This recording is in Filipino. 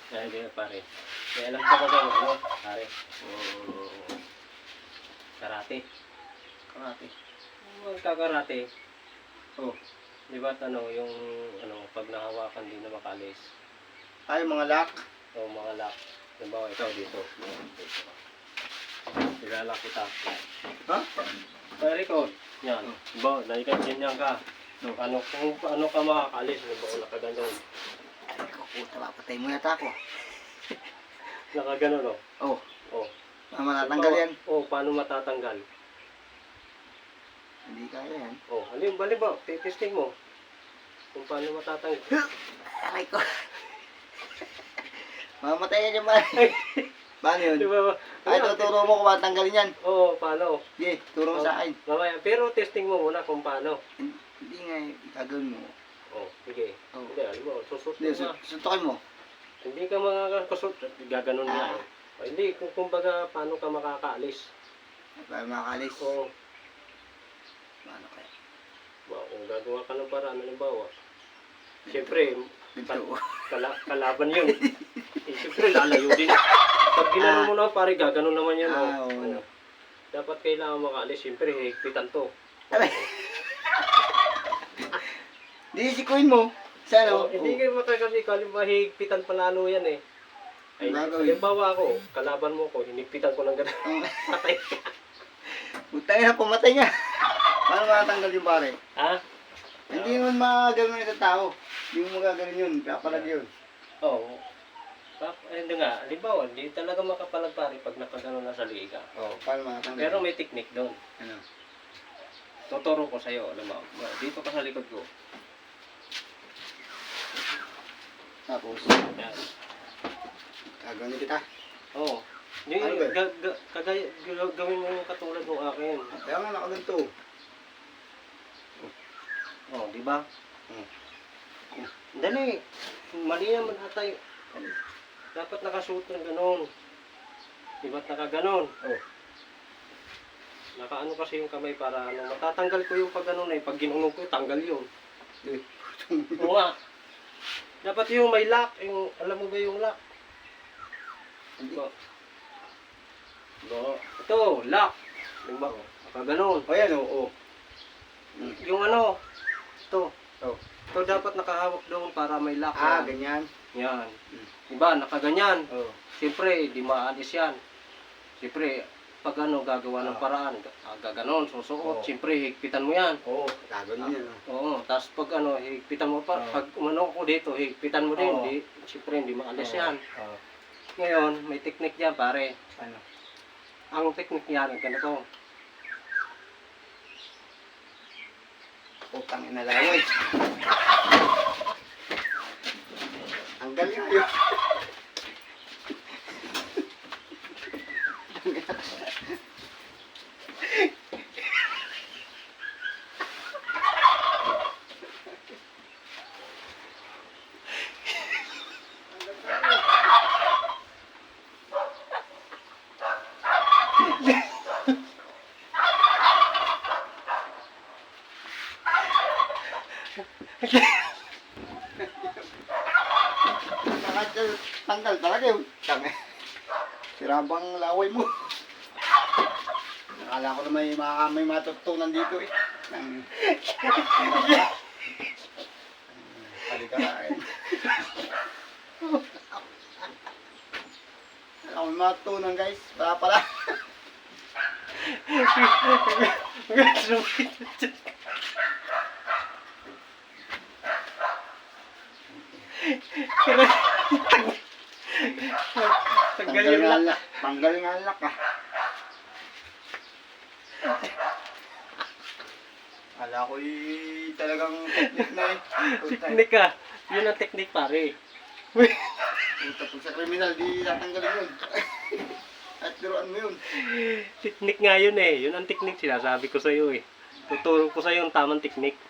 Ay, hindi pare. May alam ko kasi ano, pare. Yung karate. Karate. Yung kakarate. Oh, di ba ano, yung ano, pag nahawakan din na makalis. Ay, mga lock. O mga lock. Halimbawa, ikaw dito. Dito. Ilalak kita. Ha? Pare ko, yan. Halimbawa, naikansin ka. No. Kung ano ka makakalis, halimbawa, nakaganon. Ay, puta, papatay mo yata ako. Nakaganon, oh. Oh, Oh. matatanggal yan. Oh, paano matatanggal? Hindi kaya yan. Oh, halimbawa, testing mo. Kung paano matatanggal. Aray ko. Mamatay yan yung man. Paano yun? Di ba? Ay, tuturo mo kung matanggalin yan. Oo, paano? Sige, turo mo sa akin. Mamaya, pero testing mo muna kung paano. Hindi nga, gagawin mo. Oh, sige. Oh. Hindi, alam mo, susot Hindi, mo nga. suntukin mo. Hindi ka makakasot, gaganon nga eh. O, hindi, kumbaga, paano ka makakaalis? Para makalis. Oo. Paano kaya? Kung gagawa ka ng paraan, halimbawa. Siyempre, Dito. kalaban yun. Eh, siyempre, lalayo din. Pag ginano mo na, pare, gaganon naman yan. Oo. Ano. Dapat kailangan makaalis, siyempre, higpitan to. Aray. Hindi, sikuin mo. Sa ano? Hindi kayo makakasi, higpitan panalo yan eh. Ay, Gagawin. halimbawa ako, kalaban mo ko, hinigpitan ko ng gano'n. Patay ka. Putay na, pumatay nga. Paano matanggal yung pare? Ha? Hindi mo magagawin ng isang tao. Hindi mo magagawin yun. Kapalag yun. Oo. Hindi nga, halimbawa, hindi talaga makapalag pare pag nakagano na sa liga. Oo, paano matanggal? Pero may technique doon. Ano? Tuturo ko sa'yo, alam mo. Dito ka sa likod ko. Tapos, Yan. gagawin kita. Oo. Yung, Ano ba? gawin mo yung katulad ng akin. Kaya nga nakaganto. Oo, di ba? Dali. Mali naman atay. Dapat nakasuot ng ganon. Di ba't nakaganon? Oh. Nakaano kasi yung kamay para ano, matatanggal ko yung pag ano na pag ginunong ko, tanggal yun. Oo nga. Dapat yung may lock, yung, alam mo ba yung lock? Hindi. Ito, lock. Diba? Nakaganon. O yan, oo. Yung ano, ito. Oh. Ito dapat nakahawak doon para may lock. Ah, yan. ganyan. Yan. Diba, nakaganyan. Oh. Siyempre, di maalis yan. Siyempre, pag ano, gagawa ng paraan, gaganon, susuot. Oo. Siyempre, higpitan mo yan. Oo, gagawin niya. Oo, tapos pag ano, higpitan mo pa, pag umano ko dito, higpitan mo din, Oo. siyempre hindi maalis yan. Oo. Ngayon, may technique yan pare. Ano? Ang technique yan, ganito. Utang inalaway. Ang galing yun. Tanggal talaga yun. Sirabang laway mo. Nakala ko na may matutunan dito eh. Halikain. Ako may matutunan guys. Wala pala. Tanggal yung lock. Tanggal nga lock ah. Ala ko talagang technique na eh. Technique ka. Yun ang technique pare. Tapos sa criminal, di tatanggalin yun. At duruan mo yun. Technique nga yun eh. Yun ang technique sinasabi ko sa'yo eh. Tuturo ko sa'yo yung tamang technique.